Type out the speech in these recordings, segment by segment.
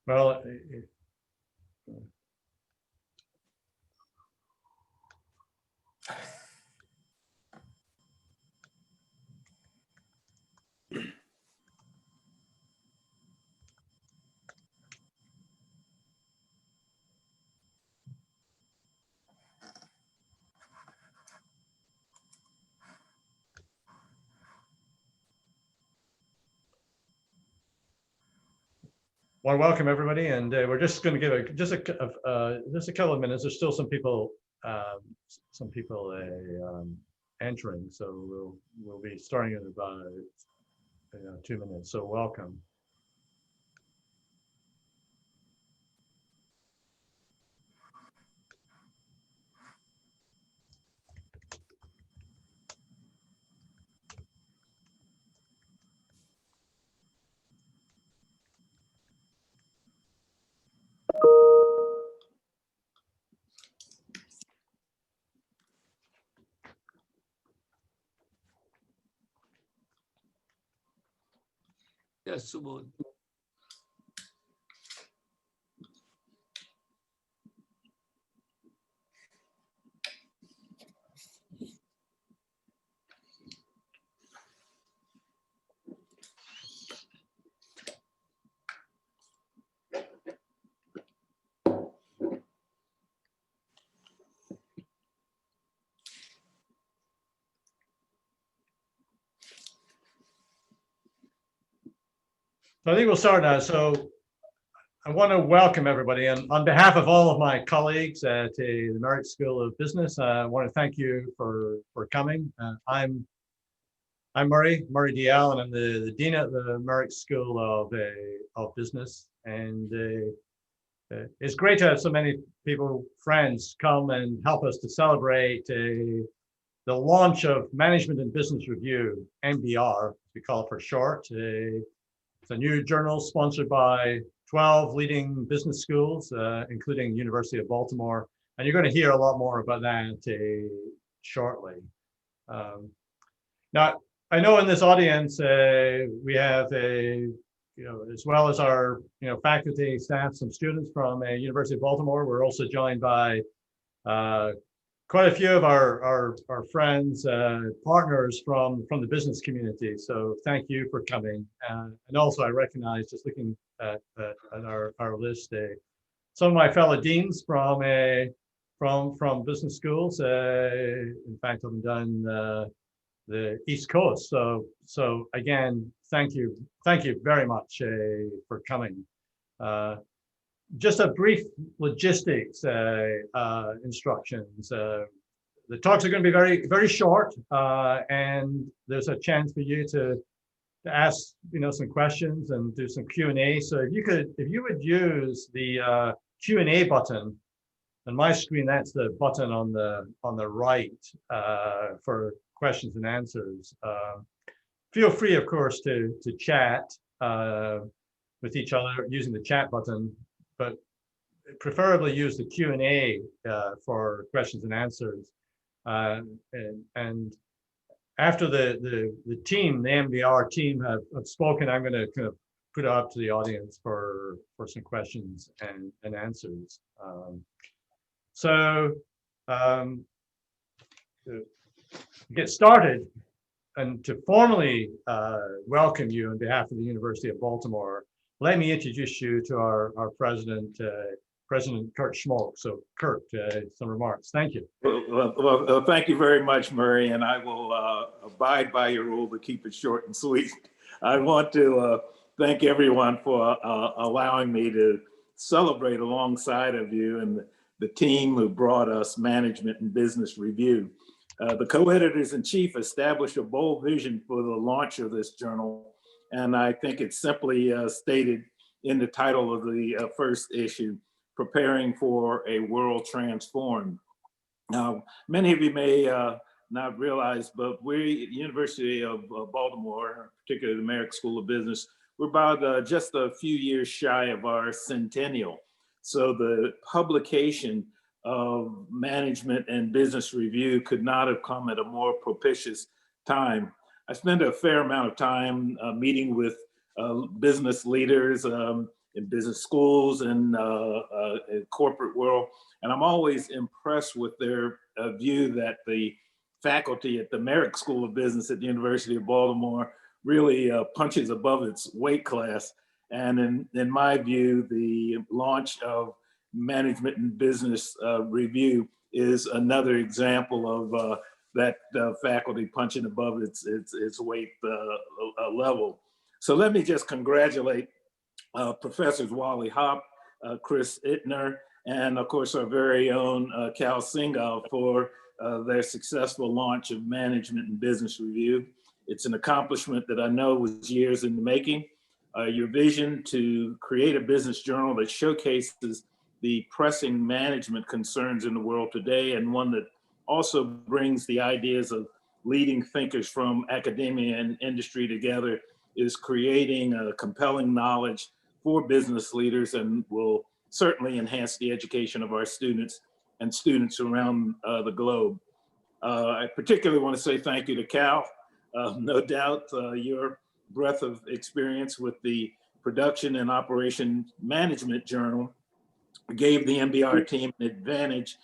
Well, well, welcome everybody, and we're just going to give just a couple of minutes. There's still some people entering, so we'll be starting in about 2 minutes. So welcome. Yes, Subodh. So I think we'll start now. So I want to welcome everybody, and on behalf of all of my colleagues at the Merrick School of Business, I want to thank you for coming. I'm Murray DL, and I'm the dean at the Merrick School of Business. And it's great to have so many people, friends, come and help us to celebrate the launch of Management and Business Review, MBR, we call it for short. It's a new journal sponsored by 12 leading business schools, including University of Baltimore. And you're going to hear a lot more about that shortly. Now, I know in this audience, we have as well as our, faculty, staff, some students from University of Baltimore. We're also joined by quite a few of our friends, partners from the business community. So thank you for coming. And also I recognize, just looking at our list, some of my fellow deans from business schools. In fact, I've done the East Coast. So again, thank you very much for coming. Just a brief logistics instructions. The talks are going to be very, very short, and there's a chance for you to ask, some questions and do some Q&A. So if you would use the Q&A button on my screen, that's the button on the right for questions and answers. Feel free, of course, to chat with each other using the chat button, but preferably use the Q&A for questions and answers. And after the team, the MBR team have spoken, I'm going to kind of put it up to the audience for some questions and answers. To get started and to formally welcome you on behalf of the University of Baltimore, let me introduce you to our president, President Kurt Schmoke. So Kurt, some remarks. Thank you. Well, thank you very much, Murray, and I will abide by your rule to keep it short and sweet. I want to thank everyone for allowing me to celebrate alongside of you and the team who brought us Management and Business Review. The co-editors-in-chief established a bold vision for the launch of this journal, and I think it's simply stated in the title of the first issue, Preparing for a World Transformed. Now, many of you may not realize, but we at the University of Baltimore, particularly the Merrick School of Business, we're about just a few years shy of our centennial. So the publication of Management and Business Review could not have come at a more propitious time. I spent a fair amount of time meeting with business leaders in business schools and in corporate world. And I'm always impressed with their view that the faculty at the Merrick School of Business at the University of Baltimore really punches above its weight class. And in my view, the launch of Management and Business Review is another example of that faculty punching above its weight level. So let me just congratulate Professors Wally Hopp, Chris Ittner, and of course our very own Cal Singal for their successful launch of Management and Business Review. It's an accomplishment that I know was years in the making. Your vision to create a business journal that showcases the pressing management concerns in the world today, and one that also brings the ideas of leading thinkers from academia and industry together, is creating a compelling knowledge for business leaders and will certainly enhance the education of our students and students around the globe. I particularly want to say thank you to Cal. No doubt your breadth of experience with the production and operation management journal gave the MBR team an advantage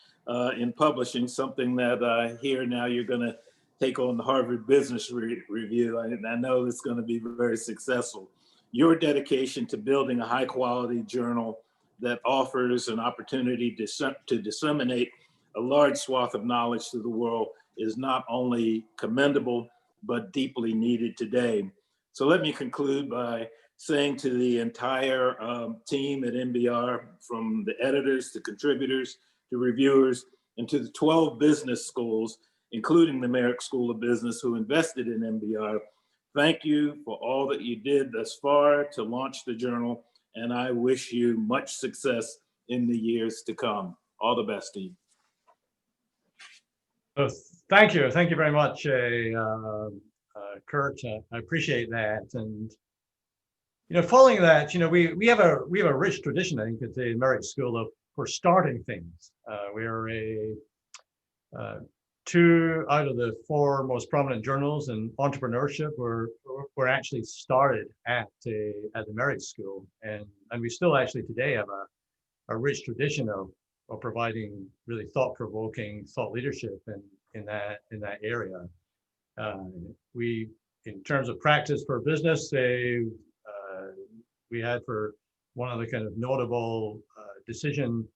in publishing, something that I hear now you're going to take on the Harvard Business Review. I know it's going to be very successful. Your dedication to building a high quality journal that offers an opportunity to disseminate a large swath of knowledge to the world is not only commendable, but deeply needed today. So let me conclude by saying to the entire team at MBR, from the editors to contributors to reviewers and to the 12 business schools, including the Merrick School of Business, who invested in MBR, thank you for all that you did thus far to launch the journal, and I wish you much success in the years to come. All the best to you. So thank you very much, Kurt. I appreciate that. And following that, we have a rich tradition, I think, at the Merrick School for starting things. We're 2 out of the 4 most prominent journals in entrepreneurship were actually started at the Merrick School, and we still actually today have a rich tradition of providing really thought-provoking thought leadership in that area. We, in terms of practice for business, we had for one of the kind of notable decision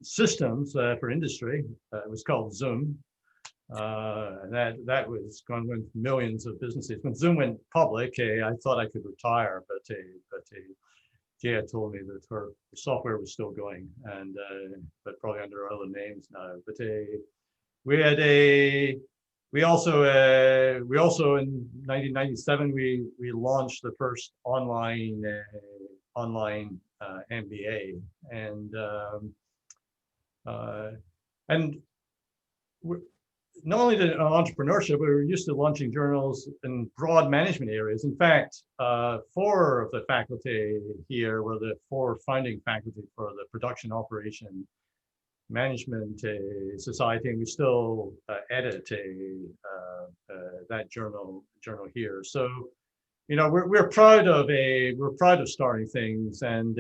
systems for industry. It was called Zoom. That was gone with millions of businesses. When Zoom went public, I thought I could retire, but Jay had told me that her software was still going, and but probably under other names now. But we also in 1997 we launched the first online MBA, and not only did entrepreneurship, we were used to launching journals in broad management areas. In fact, 4 of the faculty here were the 4 founding faculty for the Production Operation Management Society, and we still edit that journal here. So, we're proud of starting things, and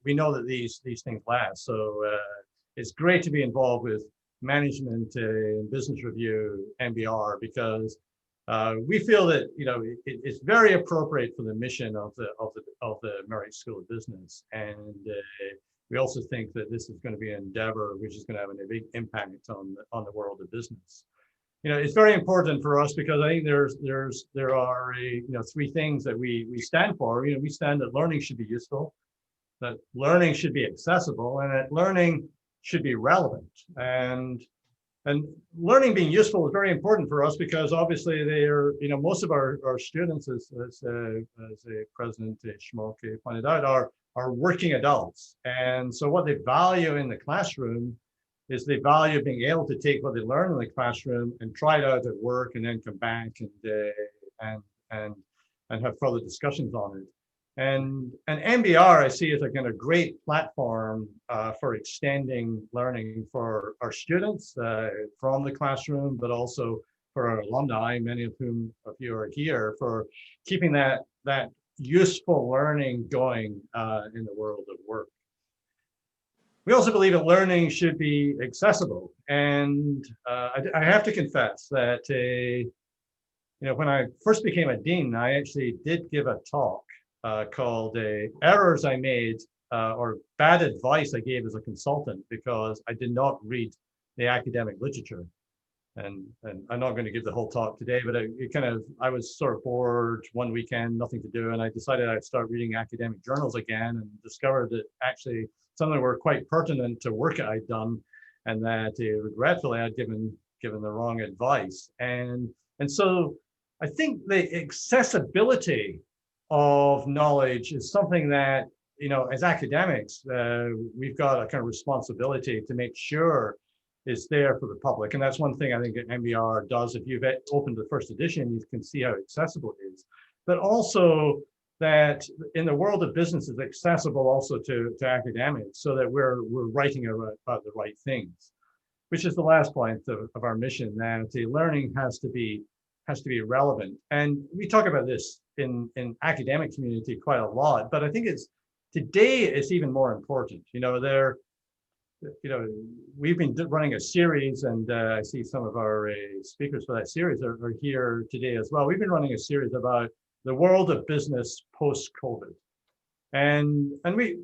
we know that these things last. So it's great to be involved with Management and Business Review, MBR, because we feel that it's very appropriate for the mission of the Merrick School of Business, and we also think that this is going to be an endeavor which is going to have a big impact on the world of business. It's very important for us because I think there are 3 things that we stand for. We stand that learning should be useful, that learning should be accessible, and that learning should be relevant. And learning being useful is very important for us because obviously they are, most of our students, as President Schmolke pointed out, are working adults. And so what they value in the classroom is they value being able to take what they learn in the classroom and try it out at work, and then come back and have further discussions on it. And MBR I see as a kind of great platform for extending learning for our students from the classroom, but also for our alumni, many of whom of you are here, for keeping that useful learning going in the world of work. We also believe that learning should be accessible. And I have to confess that when I first became a dean, I actually did give a talk called Errors I Made or Bad Advice I Gave as a Consultant because I did not read the academic literature. And I'm not going to give the whole talk today, but I was sort of bored one weekend, nothing to do, and I decided I'd start reading academic journals again and discovered that actually some of them were quite pertinent to work I'd done, and that regretfully I'd given the wrong advice. And so I think the accessibility of knowledge is something that, as academics, we've got a kind of responsibility to make sure is there for the public. And that's one thing I think that MBR does. If you've opened the first edition, you can see how accessible it is. But also that in the world of business is accessible also to academics so that we're writing about the right things, which is the last point of our mission, that the learning has to be relevant. And we talk about this in academic community quite a lot, but I think today it's even more important. We've been running a series, and I see some of our speakers for that series are here today as well. We've been running a series about the world of business post-COVID, and we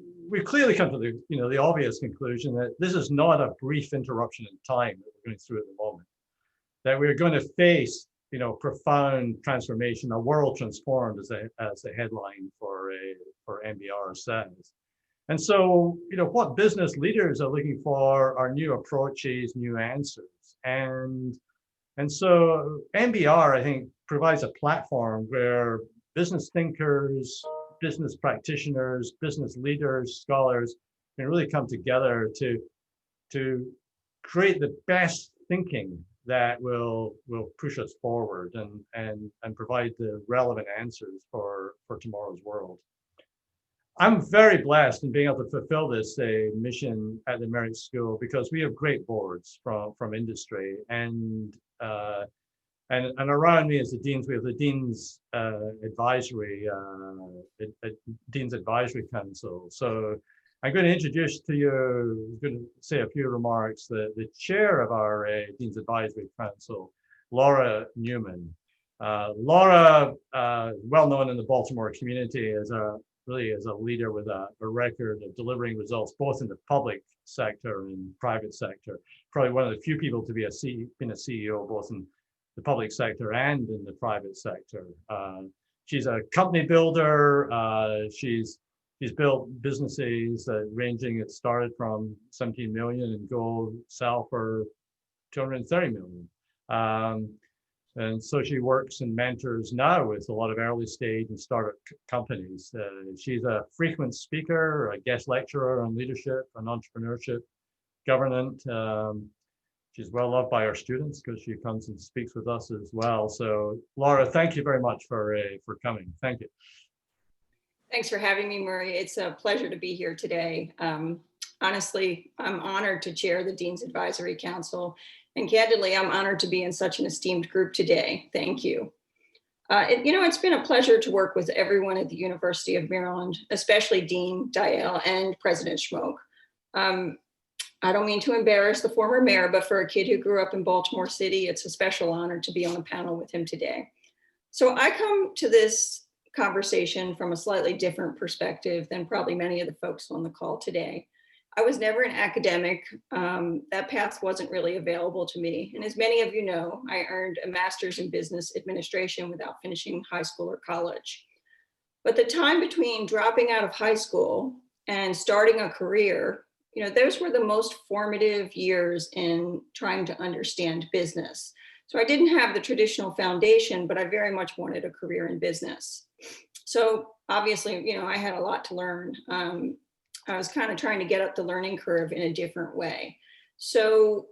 clearly come to the obvious conclusion that this is not a brief interruption in time that we're going through at the moment. That we're going to face profound transformation, a world transformed, as the headline for MBR says. And so, what business leaders are looking for are new approaches, new answers. And so MBR, I think, provides a platform where business thinkers, business practitioners, business leaders, scholars can really come together to create the best thinking that will push us forward and provide the relevant answers for tomorrow's world. I'm very blessed in being able to fulfill this mission at the Merit School because we have great boards from industry, and around me as the deans, we have the Dean's Advisory Council. So I'm going to introduce to you, I'm going to say a few remarks, the chair of our Dean's Advisory Council, Laura Newman. Laura, well known in the Baltimore community as a leader with a record of delivering results both in the public sector and private sector. Probably one of the few people to been a CEO both in the public sector and in the private sector. She's a company builder. She's built businesses it started from 17 million and go sell for 230 million. And so she works and mentors now with a lot of early stage and startup companies. She's a frequent speaker, a guest lecturer on leadership and entrepreneurship, governance. She's well loved by our students because she comes and speaks with us as well. So Laura, thank you very much for coming. Thank you. Thanks for having me, Murray. It's a pleasure to be here today. Honestly, I'm honored to chair the Dean's Advisory Council. And candidly, I'm honored to be in such an esteemed group today. Thank you. It's been a pleasure to work with everyone at the University of Maryland, especially Dean Dial and President Schmoke. I don't mean to embarrass the former mayor, but for a kid who grew up in Baltimore City, it's a special honor to be on the panel with him today. So I come to this conversation from a slightly different perspective than probably many of the folks on the call today. I was never an academic. That path wasn't really available to me. And as many of you know, I earned a master's in business administration without finishing high school or college. But the time between dropping out of high school and starting a career, those were the most formative years in trying to understand business. So I didn't have the traditional foundation, but I very much wanted a career in business. So obviously, I had a lot to learn. I was kind of trying to get up the learning curve in a different way. So,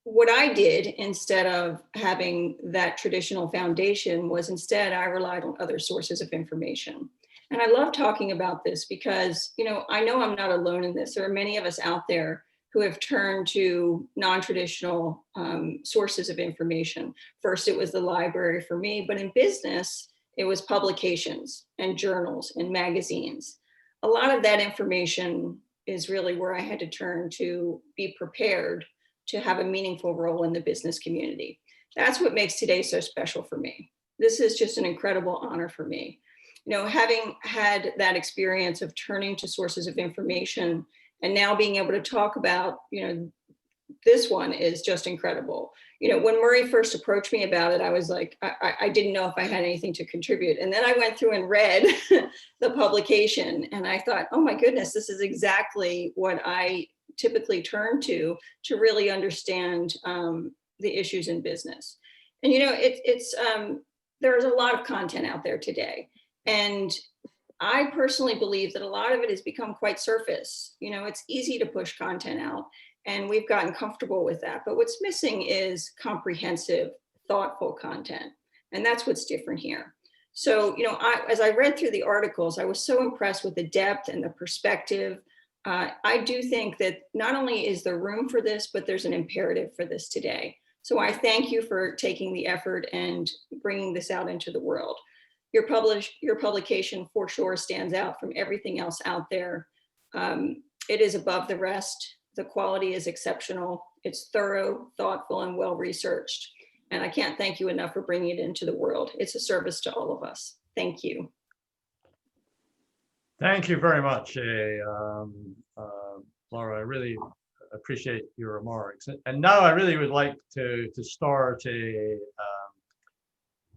what I did instead of having that traditional foundation was instead I relied on other sources of information. And I love talking about this because, I know I'm not alone in this. There are many of us out there who have turned to non-traditional sources of information. First, it was the library for me, but in business, It was publications and journals and magazines. A lot of that information is really where I had to turn to be prepared to have a meaningful role in the business community. That's what makes today so special for me. This is just an incredible honor for me. You know, having had that experience of turning to sources of information and now being able to talk about, you know, this one is just incredible. You know, when Murray first approached me about it, I was like, I didn't know if I had anything to contribute. And then I went through and read the publication and I thought, oh my goodness, this is exactly what I typically turn to really understand the issues in business. And, you know, there's a lot of content out there today. And I personally believe that a lot of it has become quite surface. You know, it's easy to push content out and we've gotten comfortable with that. But what's missing is comprehensive, thoughtful content. And that's what's different here. So, you know, as I read through the articles, I was so impressed with the depth and the perspective. I do think that not only is there room for this, but there's an imperative for this today. So I thank you for taking the effort and bringing this out into the world. Your publication for sure stands out from everything else out there. It is above the rest. The quality is exceptional. It's thorough, thoughtful, and well-researched. And I can't thank you enough for bringing it into the world. It's a service to all of us. Thank you. Thank you very much, Laura. I really appreciate your remarks. And now I really would like to start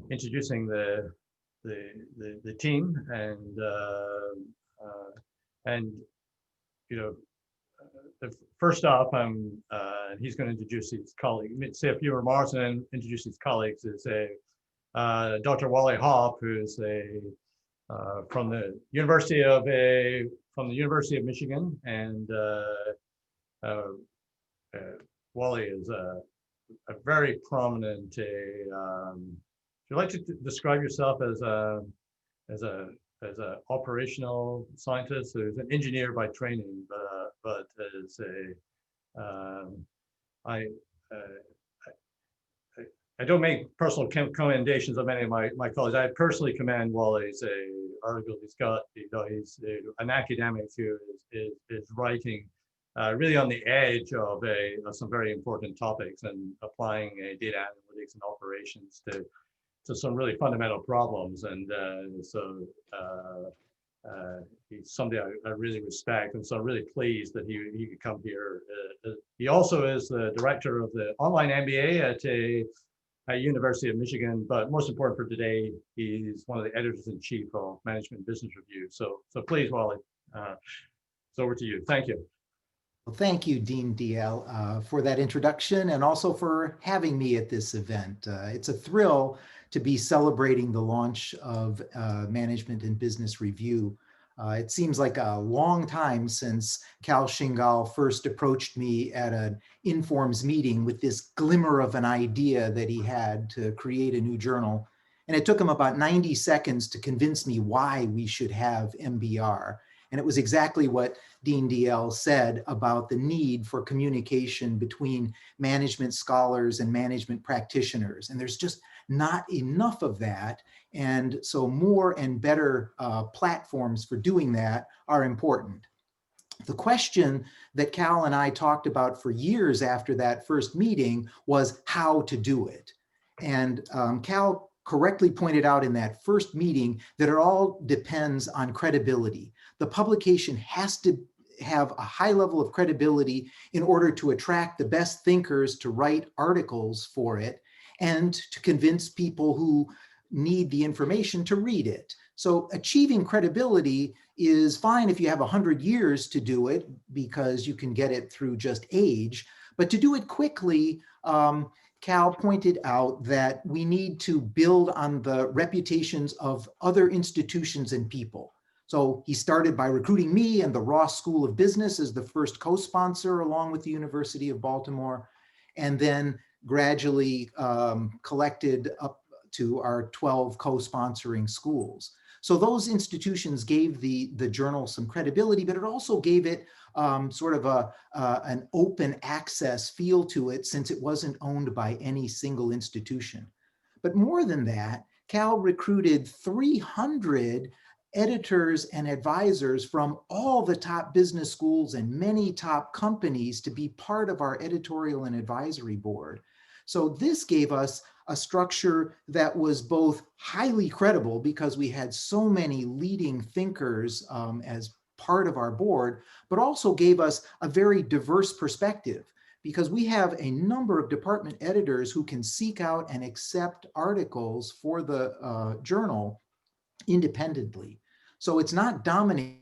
introducing the team and you know, first off, he's going to introduce his colleague, say a few remarks, and then introduce his colleagues. Is Dr. Wally Hopp, who's from the University of Michigan, and Wally is a very prominent. Would you like to describe yourself as a operational scientist who's an engineer by training, but as I don't make personal commendations of many of my colleagues. I personally commend Wally's article. He's got, he's an academic who is writing really on the edge of some very important topics and applying data analytics and operations to some really fundamental problems. And he's somebody I really respect, and so I'm really pleased that he could come here. He also is the director of the online MBA at University of Michigan, but most important for today, he's one of the editors-in-chief of Management Business Review. So please, Wally, it's over to you. Thank you. Well, thank you, Dean DL, for that introduction and also for having me at this event. It's a thrill to be celebrating the launch of Management and Business Review. It seems like a long time since Cal Shingal first approached me at an Informs meeting with this glimmer of an idea that he had to create a new journal. And it took him about 90 seconds to convince me why we should have MBR. And it was exactly what Dean DL said about the need for communication between management scholars and management practitioners. And there's just not enough of that. And so more and better platforms for doing that are important. The question that Cal and I talked about for years after that first meeting was how to do it. And Cal correctly pointed out in that first meeting that it all depends on credibility. The publication has to have a high level of credibility in order to attract the best thinkers to write articles for it and to convince people who need the information to read it. So achieving credibility is fine if you have 100 years to do it because you can get it through just age, but to do it quickly, Cal pointed out that we need to build on the reputations of other institutions and people. So he started by recruiting me and the Ross School of Business as the first co-sponsor along with the University of Baltimore, and then gradually collected up to our 12 co-sponsoring schools. So those institutions gave the journal some credibility, but it also gave it sort of an open access feel to it since it wasn't owned by any single institution. But more than that, Cal recruited 300 editors and advisors from all the top business schools and many top companies to be part of our editorial and advisory board. So this gave us a structure that was both highly credible because we had so many leading thinkers as part of our board, but also gave us a very diverse perspective because we have a number of department editors who can seek out and accept articles for the journal independently. So it's not dominated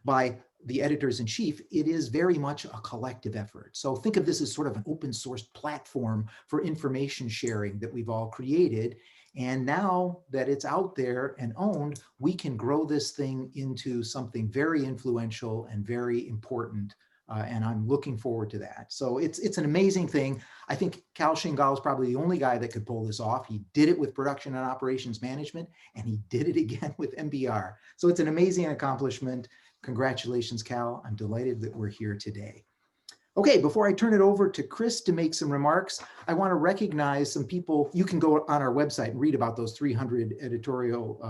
by the editors in chief. It is very much a collective effort. So think of this as sort of an open source platform for information sharing that we've all created. And now that it's out there and owned, we can grow this thing into something very influential and very important. And I'm looking forward to that. So it's an amazing thing. I think Cal Shingal is probably the only guy that could pull this off. He did it with production and operations management, and he did it again with MBR. So it's an amazing accomplishment. Congratulations, Cal. I'm delighted that we're here today. Okay, before I turn it over to Chris to make some remarks, I want to recognize some people. You can go on our website and read about those 300 editorial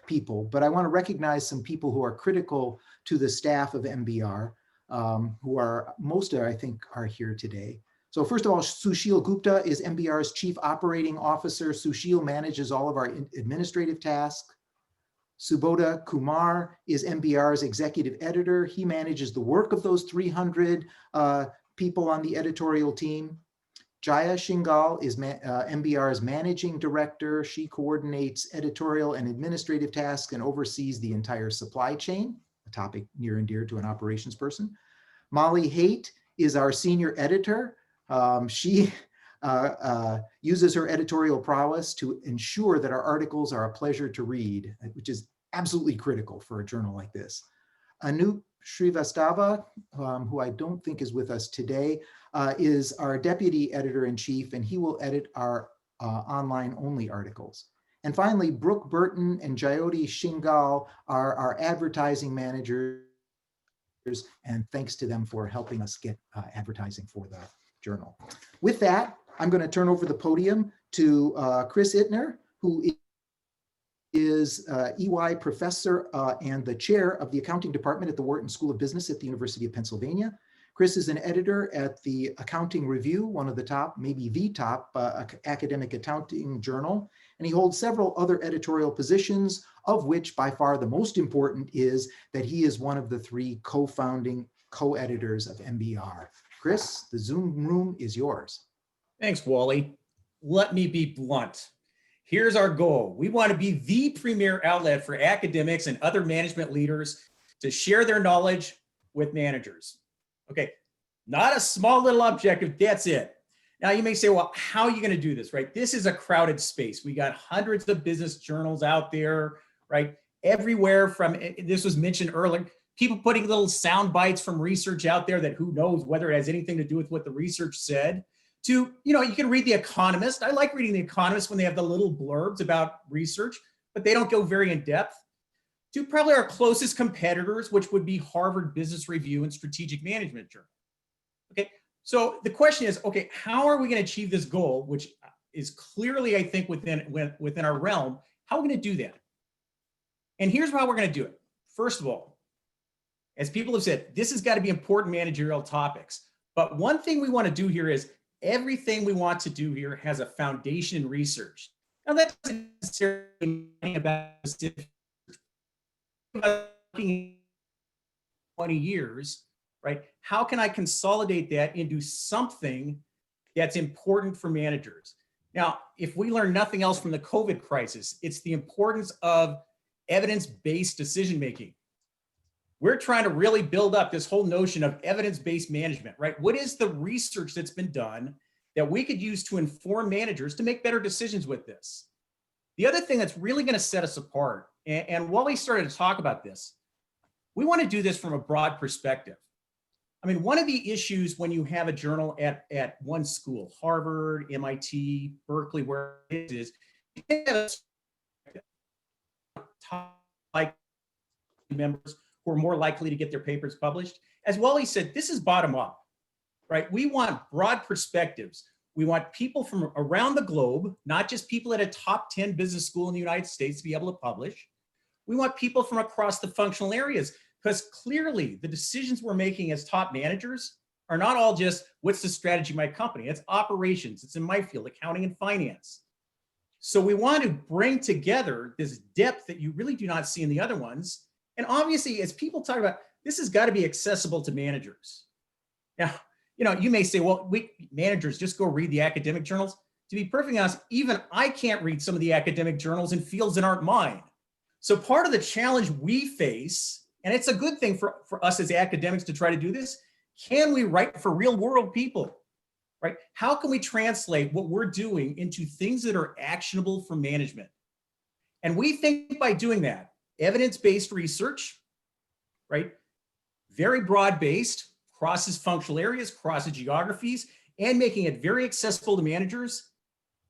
people, but I want to recognize some people who are critical to the staff of MBR, who are, most of, I think, are here today. So first of all, Sushil Gupta is MBR's Chief Operating Officer. Sushil manages all of our administrative tasks. Subodha Kumar is MBR's executive editor. He manages the work of those 300 people on the editorial team. Jaya Shingal is MBR's managing director. She coordinates editorial and administrative tasks and oversees the entire supply chain, a topic near and dear to an operations person. Molly Haight is our senior editor. She uses her editorial prowess to ensure that our articles are a pleasure to read, which is absolutely critical for a journal like this. Anup Srivastava, who I don't think is with us today, is our deputy editor-in-chief, and he will edit our online-only articles. And finally, Brooke Burton and Jyoti Shingal are our advertising managers, and thanks to them for helping us get advertising for the journal. With that, I'm going to turn over the podium to Chris Ittner, who is EY professor and the chair of the accounting department at the Wharton School of Business at the University of Pennsylvania. Chris is an editor at the Accounting Review, one of the top, maybe the top academic accounting journal, and he holds several other editorial positions, of which by far the most important is that he is one of the 3 co-founding co-editors of MBR. Chris, the Zoom room is yours. Thanks, Wally. Let me be blunt. Here's our goal. We want to be the premier outlet for academics and other management leaders to share their knowledge with managers. Okay, not a small little objective, that's it. Now you may say, well, how are you going to do this, right? This is a crowded space. We got hundreds of business journals out there, right? Everywhere from, this was mentioned earlier, people putting little sound bites from research out there that who knows whether it has anything to do with what the research said. To, you can read The Economist. I like reading The Economist when they have the little blurbs about research, but they don't go very in depth. To probably our closest competitors, which would be Harvard Business Review and Strategic Management Journal. Okay, so the question is, okay, how are we going to achieve this goal, which is clearly, I think, within our realm? How are we going to do that? And here's how we're going to do it. First of all, as people have said, this has got to be important managerial topics. But one thing we want to do here is everything we want to do here has a foundation in research. Now that doesn't necessarily mean about 20 years, right? How can I consolidate that into something that's important for managers? Now, if we learn nothing else from the COVID crisis, it's the importance of evidence-based decision-making. We're trying to really build up this whole notion of evidence-based management, right? What is the research that's been done that we could use to inform managers to make better decisions with this? The other thing that's really going to set us apart, and Wally started to talk about this, we want to do this from a broad perspective. I mean, one of the issues when you have a journal at one school, Harvard, MIT, Berkeley, where it is, you have top members who are more likely to get their papers published. As Wally said, this is bottom up, right? We want broad perspectives. We want people from around the globe, not just people at a top 10 business school in the United States to be able to publish. We want people from across the functional areas, because clearly the decisions we're making as top managers are not all just what's the strategy of my company. It's operations, it's in my field, accounting and finance. So we want to bring together this depth that you really do not see in the other ones. And obviously, as people talk about, this has got to be accessible to managers. Now, you may say, well, managers just go read the academic journals. To be perfectly honest, even I can't read some of the academic journals in fields that aren't mine. So part of the challenge we face, and it's a good thing for us as academics to try to do this, can we write for real world people, right? How can we translate what we're doing into things that are actionable for management? And we think by doing that, evidence-based research, right? Very broad-based, crosses functional areas, crosses geographies, and making it very accessible to managers,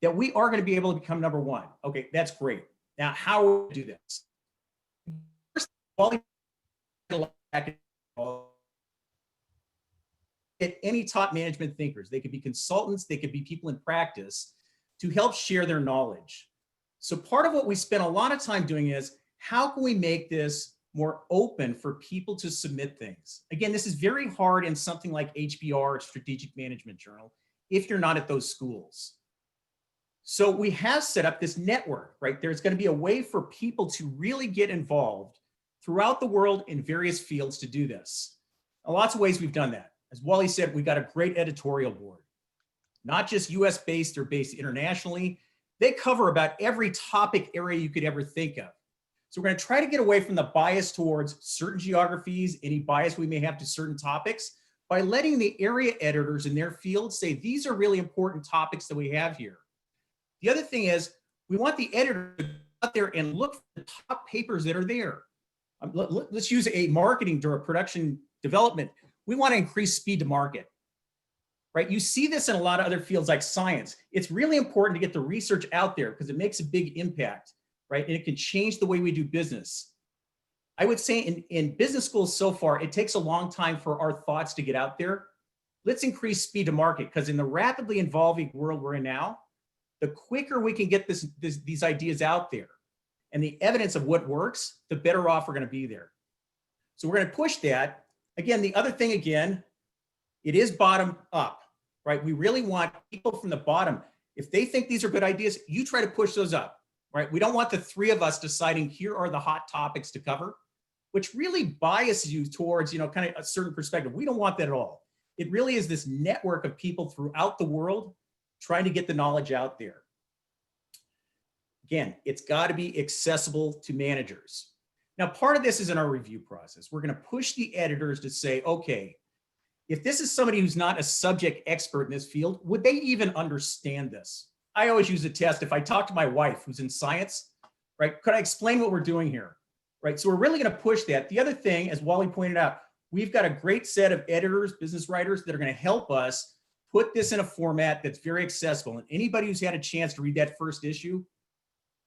that we are going to be able to become number one. Okay, that's great. Now, how will we do this? First, get any top management thinkers. They could be consultants, they could be people in practice to help share their knowledge. So part of what we spend a lot of time doing is, how can we make this more open for people to submit things? Again, this is very hard in something like HBR, Strategic Management Journal, if you're not at those schools. So we have set up this network, right? There's going to be a way for people to really get involved throughout the world in various fields to do this. In lots of ways we've done that. As Wally said, we've got a great editorial board, not just US based or based internationally. They cover about every topic area you could ever think of. So we're going to try to get away from the bias towards certain geographies, any bias we may have to certain topics, by letting the area editors in their field say, these are really important topics that we have here. The other thing is, we want the editor to go out there and look for the top papers that are there. Let's use a marketing or a production development. We want to increase speed to market, right? You see this in a lot of other fields like science. It's really important to get the research out there because it makes a big impact, right? And it can change the way we do business. I would say in business schools so far, it takes a long time for our thoughts to get out there. Let's increase speed to market, because in the rapidly evolving world we're in now, the quicker we can get these ideas out there and the evidence of what works, the better off we're going to be there. So we're going to push that. Again, the other thing, again, it is bottom up, right? We really want people from the bottom. If they think these are good ideas, you try to push those up, right? We don't want the three of us deciding here are the hot topics to cover, which really biases you towards, kind of a certain perspective. We don't want that at all. It really is this network of people throughout the world trying to get the knowledge out there. Again, it's got to be accessible to managers. Now, part of this is in our review process. We're going to push the editors to say, okay, if this is somebody who's not a subject expert in this field, would they even understand this? I always use a test. If I talk to my wife who's in science, right, could I explain what we're doing here? Right, so we're really going to push that. The other thing, as Wally pointed out, we've got a great set of editors, business writers that are going to help us put this in a format that's very accessible. And anybody who's had a chance to read that first issue,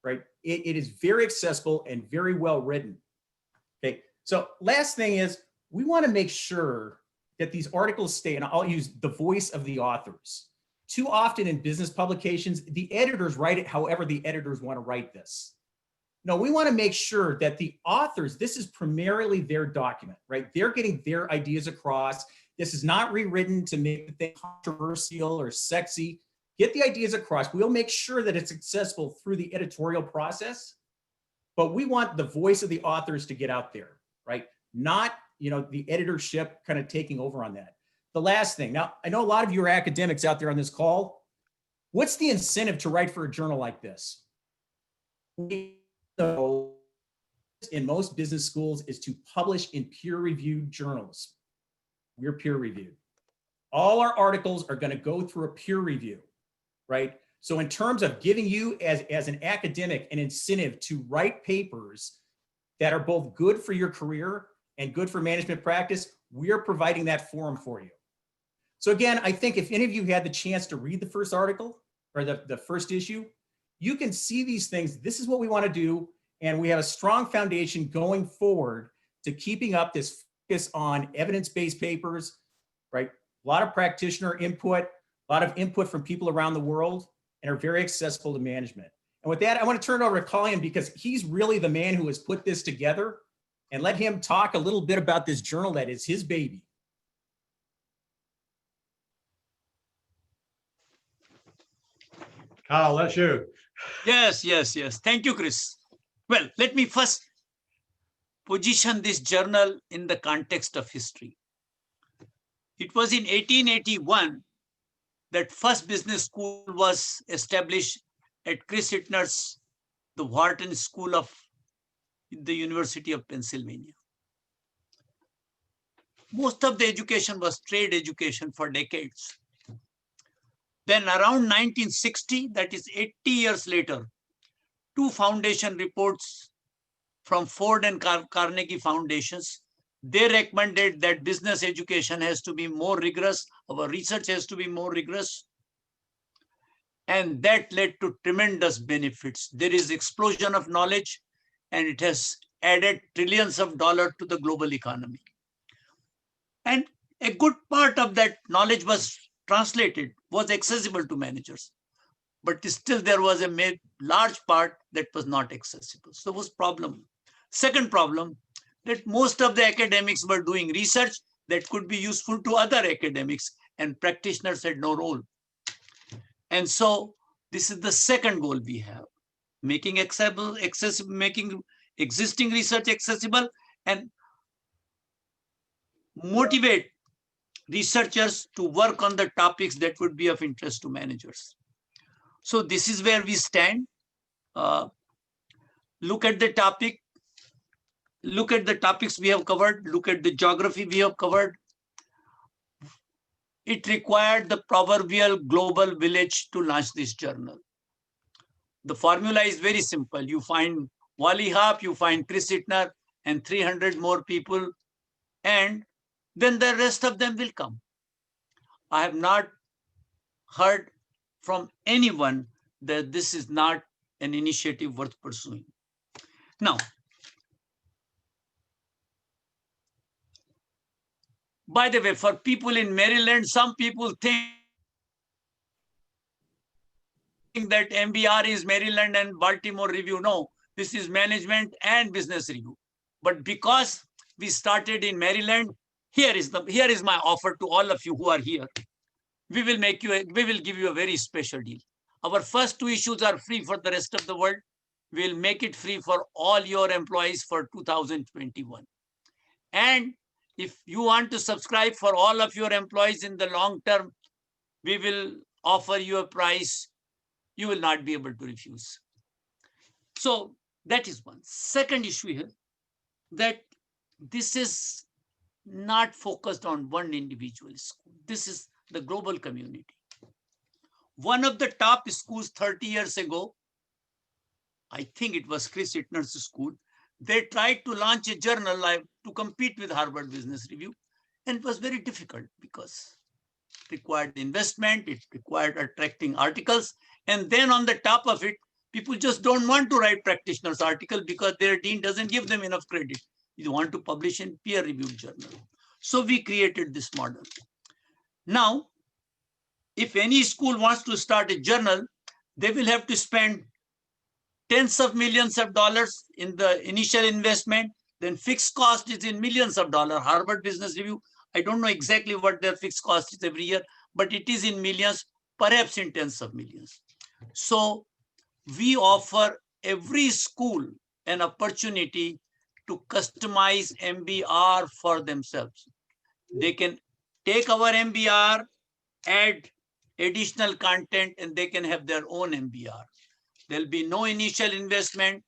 right, it is very accessible and very well written. Okay, so last thing is, we want to make sure that these articles stay, and I'll use the voice of the authors. Too often in business publications, the editors write it however the editors want to write this. No, we want to make sure that the authors, this is primarily their document, right? They're getting their ideas across. This is not rewritten to make the thing controversial or sexy. Get the ideas across. We'll make sure that it's accessible through the editorial process, but we want the voice of the authors to get out there, right? Not, the editorship kind of taking over on that. The last thing, now, I know a lot of you are academics out there on this call. What's the incentive to write for a journal like this? We know in most business schools is to publish in peer-reviewed journals. We're peer-reviewed. All our articles are going to go through a peer review, right? So in terms of giving you as an academic an incentive to write papers that are both good for your career and good for management practice, we're providing that forum for you. So again, I think if any of you had the chance to read the first article or the first issue, you can see these things. This is what we want to do. And we have a strong foundation going forward to keeping up this focus on evidence-based papers, right? A lot of practitioner input. a lot of input from people around the world, and are very accessible to management. And with that, I want to turn it over to Colin because he's really the man who has put this together, and let him talk a little bit about this journal that is his baby. Carl, that's you. Yes, yes, yes. Thank you, Chris. Well, let me first position this journal in the context of history. It was in 1881 that first business school was established at Chris Hittner's, the Wharton School of the University of Pennsylvania. Most of the education was trade education for decades. Then around 1960, that is 80 years later, two foundation reports from Ford and Carnegie Foundations, they recommended that business education has to be more rigorous, our research has to be more rigorous. And that led to tremendous benefits. There is explosion of knowledge, and it has added trillions of dollars to the global economy. And a good part of that knowledge was translated, was accessible to managers. But still there was a large part that was not accessible. So it was problem. Second problem, that most of the academics were doing research that could be useful to other academics, and practitioners had no role. And so this is the second goal we have, making accessible, making existing research accessible, and motivate researchers to work on the topics that would be of interest to managers. So this is where we stand. Look at the topic, look at the topics we have covered, look at the geography we have covered. It required the proverbial global village to launch this journal. The formula is very simple. You find Wally Harp, you find Chris Hittner, and 300 more people, and then the rest of them will come. I have not heard from anyone that this is not an initiative worth pursuing. Now, by the way, for people in Maryland, some people think that MBR is Maryland and Baltimore Review. No, this is Management and Business Review. But because we started in Maryland, here is my offer to all of you who are here. We will give you a very special deal. Our first two issues are free for the rest of the world. We'll make it free for all your employees for 2021. And if you want to subscribe for all of your employees in the long term, we will offer you a price you will not be able to refuse. So that is one. Second issue here, that this is not focused on one individual school. This is the global community. One of the top schools 30 years ago, I think it was Chris Hittner's school, they tried to launch a journal to compete with Harvard Business Review. And it was very difficult because it required investment, it required attracting articles. And then on the top of it, people just don't want to write practitioners' article because their dean doesn't give them enough credit. You want to publish in peer-reviewed journal. So we created this model. Now, if any school wants to start a journal, they will have to spend tens of millions of dollars in the initial investment. Then fixed cost is in millions of dollars. Harvard Business Review, I don't know exactly what their fixed cost is every year, but it is in millions, perhaps in tens of millions. So we offer every school an opportunity to customize MBR for themselves. They can take our MBR, add additional content, and they can have their own MBR. There'll be no initial investment.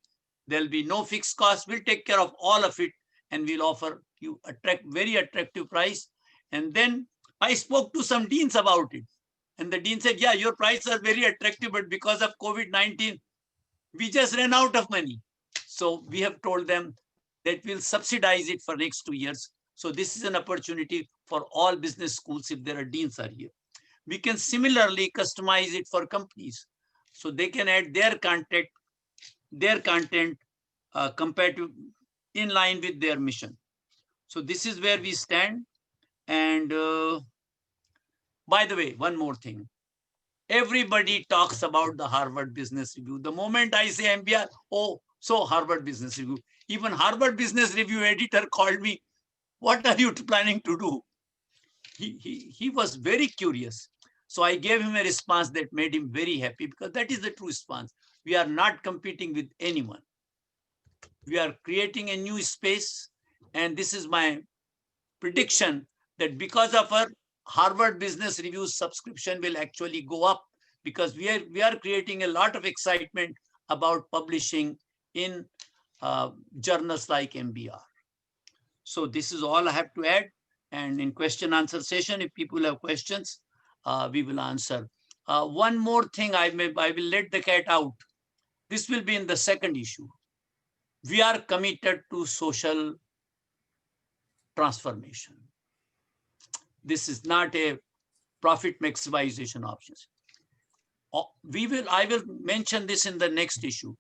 There'll be no fixed cost. We'll take care of all of it, and we'll offer you very attractive price. And then I spoke to some deans about it. And the dean said, yeah, your prices are very attractive, but because of COVID-19, we just ran out of money. So we have told them that we'll subsidize it for next 2 years. So this is an opportunity for all business schools if there are deans are here. We can similarly customize it for companies. So they can add their content compared to in line with their mission. So this is where we stand. And By the way, one more thing. Everybody talks about the Harvard Business Review. The moment I say MBR, oh, so Harvard Business Review. Even Harvard Business Review editor called me, what are you planning to do? He was very curious. So I gave him a response that made him very happy, because that is the true response. We are not competing with anyone. We are creating a new space. And this is my prediction that because of our Harvard Business Review subscription will actually go up, because we are creating a lot of excitement about publishing in journals like MBR. So this is all I have to add. And in question answer session, if people have questions, we will answer. One more thing, I will let the cat out. This will be in the second issue. We are committed to social transformation. This is not a profit maximization options. I will mention this in the next issue,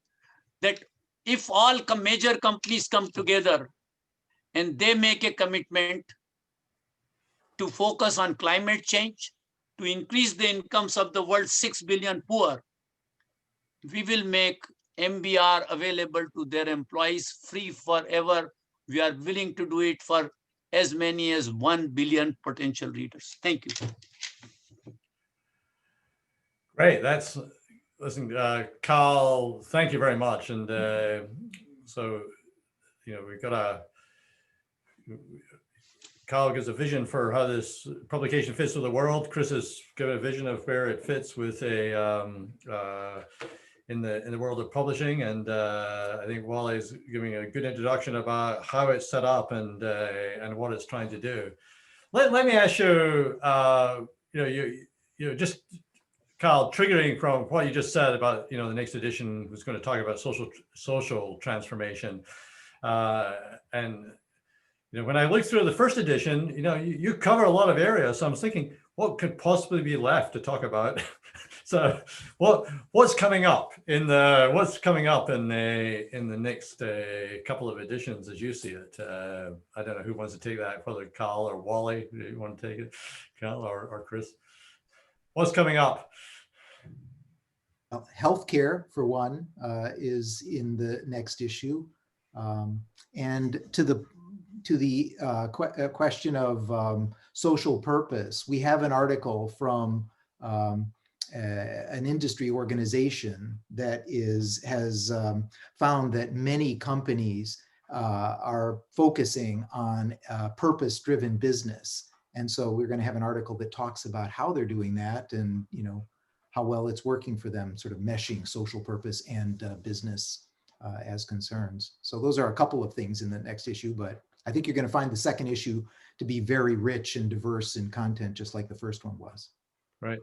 that if all major companies come together and they make a commitment to focus on climate change, to increase the incomes of the world's 6 billion poor, we will make MBR available to their employees free forever. We are willing to do it for as many as 1 billion potential readers. Thank you. Great. Listen, Carl, thank you very much. And so, we've got Carl gives a vision for how this publication fits with the world. Chris has given a vision of where it fits with in the world of publishing, and I think Wally's giving a good introduction about how it's set up and what it's trying to do. Let me ask you, just Carl, triggering from what you just said about the next edition was going to talk about social transformation, and when I looked through the first edition, you cover a lot of areas. So I'm thinking, what could possibly be left to talk about? So what's coming up in the next couple of editions as you see it? I don't know who wants to take that, whether Carl or Wally. Do you want to take it, Carl or Chris? What's coming up? Healthcare, for one, is in the next issue, and to the question of social purpose, we have an article from an industry organization that has found that many companies are focusing on purpose-driven business. And so we're going to have an article that talks about how they're doing that and how well it's working for them, sort of meshing social purpose and business as concerns. So those are a couple of things in the next issue, but I think you're going to find the second issue to be very rich and diverse in content, just like the first one was. Right.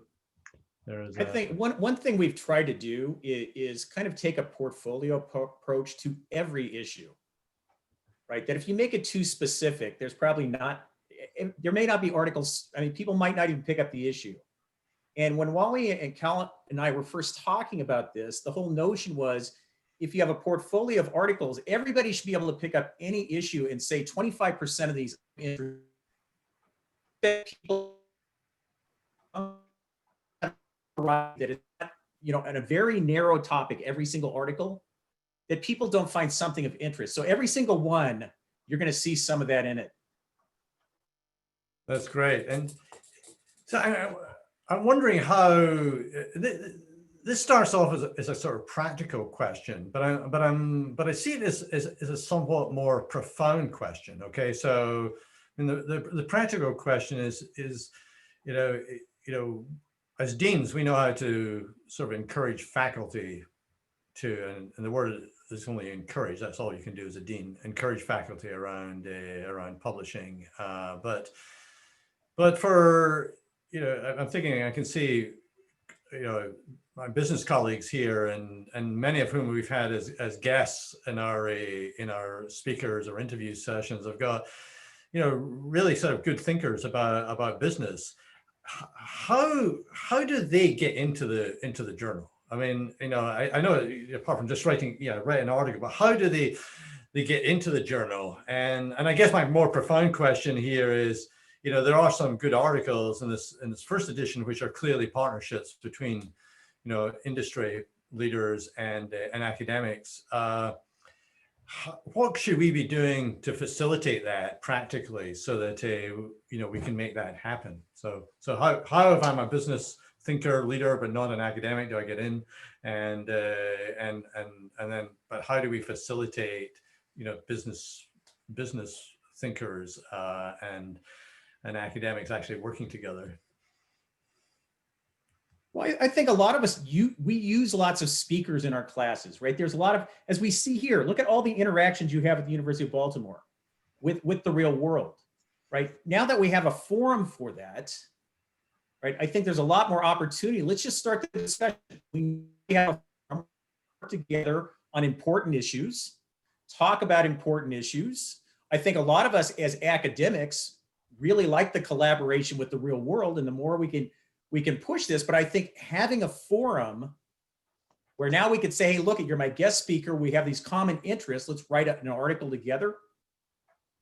I think one thing we've tried to do is kind of take a portfolio approach to every issue, right? That if you make it too specific, there may not be articles. I mean, people might not even pick up the issue. And when Wally and Cal and I were first talking about this, the whole notion was, if you have a portfolio of articles, everybody should be able to pick up any issue and say 25% of these people that it's on a very narrow topic, every single article, that people don't find something of interest. So every single one, you're going to see some of that in it. That's great. And so I'm wondering how this starts off as a sort of practical question, but I see it as a somewhat more profound question. Okay, so the practical question is as deans, we know how to sort of encourage faculty to, and the word is only encourage. That's all you can do as a dean, encourage faculty around publishing. But for I'm thinking I can see my business colleagues here and many of whom we've had as guests in our speakers or interview sessions have got really sort of good thinkers about business. How do they get into the journal? I mean, I know apart from just write an article, but how do they get into the journal? And I guess my more profound question here is, there are some good articles in this first edition, which are clearly partnerships between, industry leaders and academics. What should we be doing to facilitate that practically so that we can make that happen? So how if I'm a business thinker, leader, but not an academic, do I get in? And then, but how do we facilitate business thinkers and academics actually working together? Well, I think a lot of us, we use lots of speakers in our classes, right? There's a lot of, as we see here, look at all the interactions you have at the University of Baltimore with the real world, right? Now that we have a forum for that, right? I think there's a lot more opportunity. Let's just start the discussion. We have a forum, work together on important issues, talk about important issues. I think a lot of us as academics really like the collaboration with the real world, and the more we can push this. But I think having a forum where now we could say, hey, look, you're my guest speaker, we have these common interests, let's write an article together,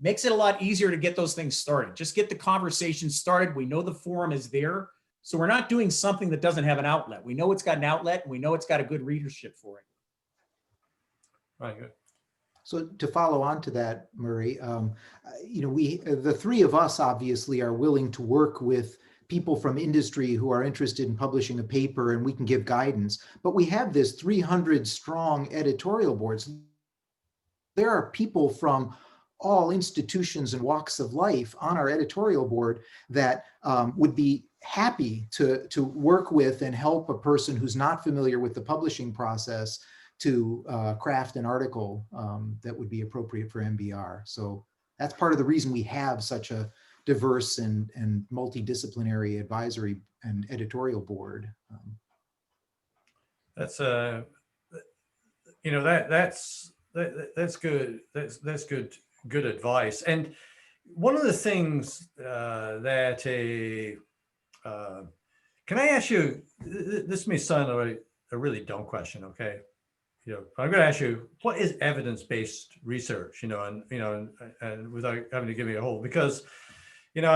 makes it a lot easier to get those things started. Just get the conversation started. We know the forum is there. So we're not doing something that doesn't have an outlet. We know it's got an outlet, and we know it's got a good readership for it. Right, good. So to follow on to that, Murray, the three of us obviously are willing to work with people from industry who are interested in publishing a paper, and we can give guidance. But we have this 300 strong editorial boards. There are people from all institutions and walks of life on our editorial board that would be happy to work with and help a person who's not familiar with the publishing process to craft an article that would be appropriate for MBR. So that's part of the reason we have such a diverse and multidisciplinary advisory and editorial board. That's that's good. That's good advice. And one of the things can I ask you? This may sound a really dumb question, okay? I'm going to ask you, what is evidence-based research? And without having to give me a whole, because because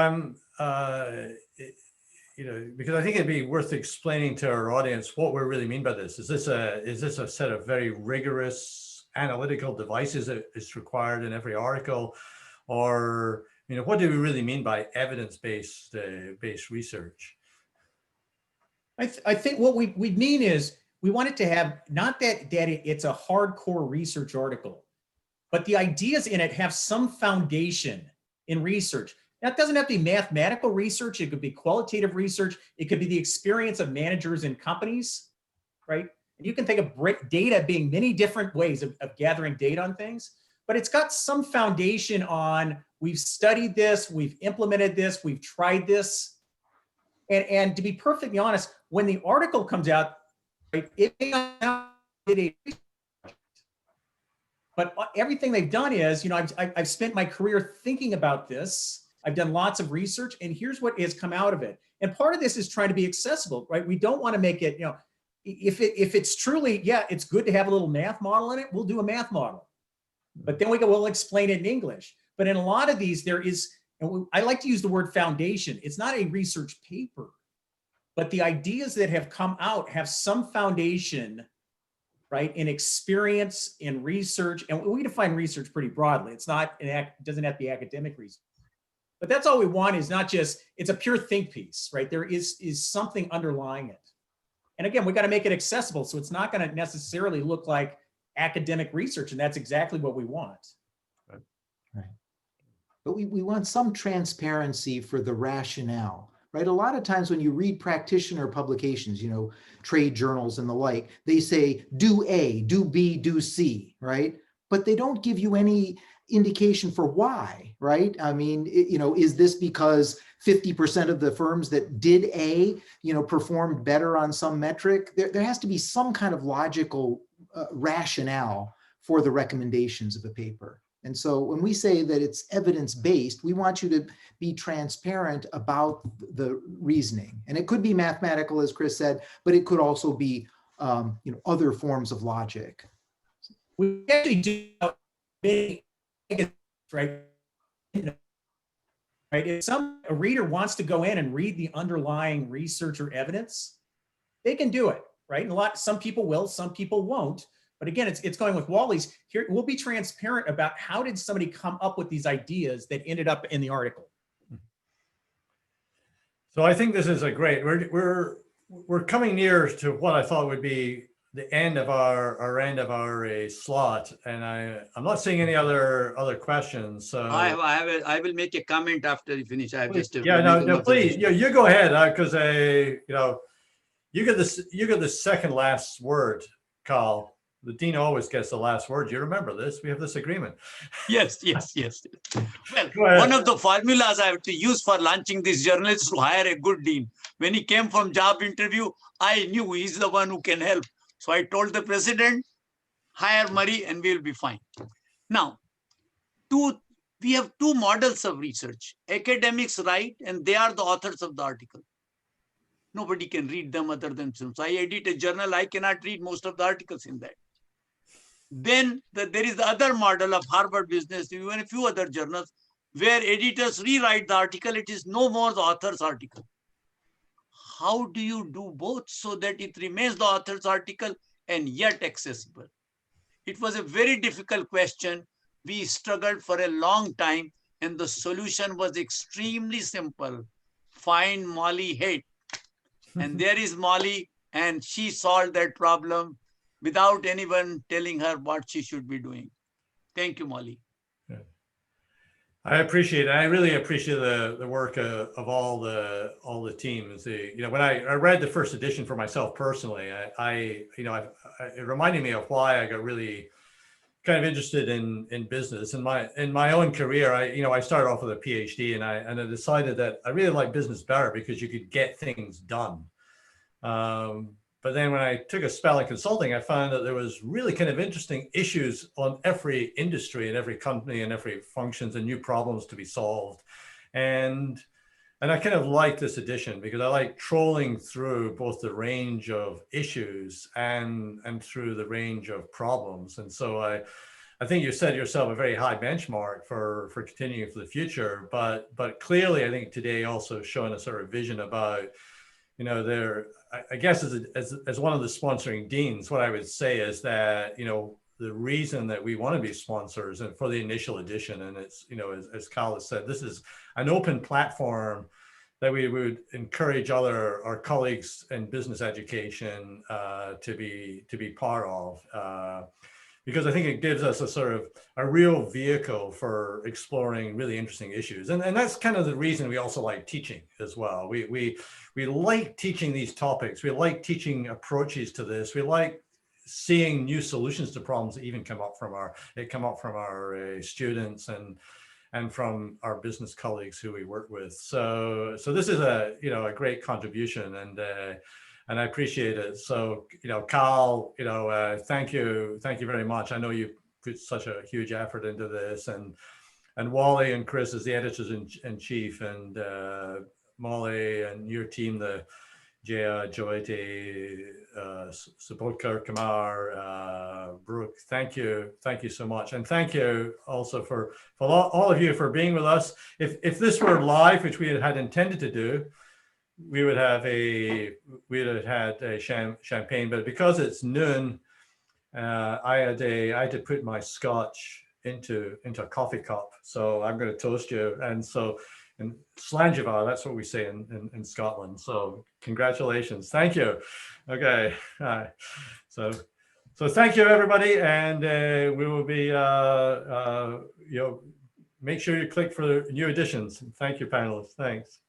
I think it'd be worth explaining to our audience what we really mean by this. Is this a set of very rigorous analytical devices that is required in every article, or what do we really mean by evidence-based research? I think what we mean is we want it to have not that it's a hardcore research article, but the ideas in it have some foundation in research. That doesn't have to be mathematical research. It could be qualitative research. It could be the experience of managers in companies, right? And you can think of data being many different ways of gathering data on things, but it's got some foundation on, we've studied this, we've implemented this, we've tried this. And to be perfectly honest, when the article comes out, right, it may not be but everything they've done is, I've spent my career thinking about this. I've done lots of research, and here's what has come out of it. And part of this is trying to be accessible, right? We don't want to make it, if it's truly, yeah, it's good to have a little math model in it, we'll do a math model. But then we'll explain it in English. But in a lot of these, there is, and I like to use the word foundation. It's not a research paper, but the ideas that have come out have some foundation, right, in experience, in research. And we define research pretty broadly. It's not, it doesn't have to be academic research. But that's all we want, is not just, it's a pure think piece, right? There is something underlying it. And again, we got to make it accessible. So it's not going to necessarily look like academic research. And that's exactly what we want. Right. But we want some transparency for the rationale, right? A lot of times when you read practitioner publications, trade journals and the like, they say, do A, do B, do C, right? But they don't give you any indication for why, right? I mean, is this because 50% of the firms that did A, performed better on some metric? There has to be some kind of logical rationale for the recommendations of a paper. And so when we say that it's evidence-based, we want you to be transparent about the reasoning. And it could be mathematical, as Chris said, but it could also be other forms of logic. We actually do many, right? right? If a reader wants to go in and read the underlying research or evidence, they can do it, right? And some people will, some people won't. But again, it's going with Wally's. Here, we'll be transparent about how did somebody come up with these ideas that ended up in the article. So I think this is a great, we're coming near to what I thought would be the end of our slot, and I'm not seeing any other questions. So I will make a comment after you finish. I have just no, please, you go ahead, because you get the second last word, Carl. The dean always gets the last word. You remember this? We have this agreement. Yes. Well, one of the formulas I have to use for launching this journal is to hire a good dean. When he came from job interview, I knew he's the one who can help. So I told the president, hire Murray and we'll be fine. Now, we have two models of research. Academics write and they are the authors of the article. Nobody can read them other than themselves. I edit a journal, I cannot read most of the articles in that. Then there is the other model of Harvard Business, even a few other journals, where editors rewrite the article. It is no more the author's article. How do you do both so that it remains the author's article and yet accessible? It was a very difficult question. We struggled for a long time, and the solution was extremely simple. Find Molly Haight. And there is Molly, and she solved that problem without anyone telling her what she should be doing. Thank you, Molly. I appreciate it. I really appreciate the work of all the teams. When I read the first edition for myself personally, it reminded me of why I got really kind of interested in business. In my own career, I started off with a PhD, and I decided that I really like business better because you could get things done. But then when I took a spell in consulting, I found that there was really kind of interesting issues on every industry and every company and every functions and new problems to be solved. And I kind of like this edition because I like trolling through both the range of issues and through the range of problems. And so I think you set yourself a very high benchmark for continuing for the future. But clearly, I think today also showing a sort of vision about, I guess as one of the sponsoring deans, what I would say is that, the reason that we want to be sponsors and for the initial edition, and it's, as Carl has said, this is an open platform that we would encourage our colleagues in business education to be part of. Because I think it gives us a real vehicle for exploring really interesting issues. And that's kind of the reason we also like teaching as well. We like teaching these topics. We like teaching approaches to this. We like seeing new solutions to problems that even come up from our students and from our business colleagues who we work with. So this is a great contribution, and I appreciate it. So, Carl, thank you very much. I know you put such a huge effort into this, and Wally and Chris as the editors in chief, and Molly and your team, the Jaya, Joyati, Sabotkar, Kamar, Brooke. Thank you so much, and thank you also for all of you for being with us. If this were live, which we had intended to do, we would have had a champagne, but because it's noon, I had to put my scotch into a coffee cup. So I'm going to toast you. And so in Slanjava, that's what we say in Scotland. So congratulations. Thank you. Okay. So thank you, everybody. And we will be, make sure you click for new editions. Thank you, panelists. Thanks.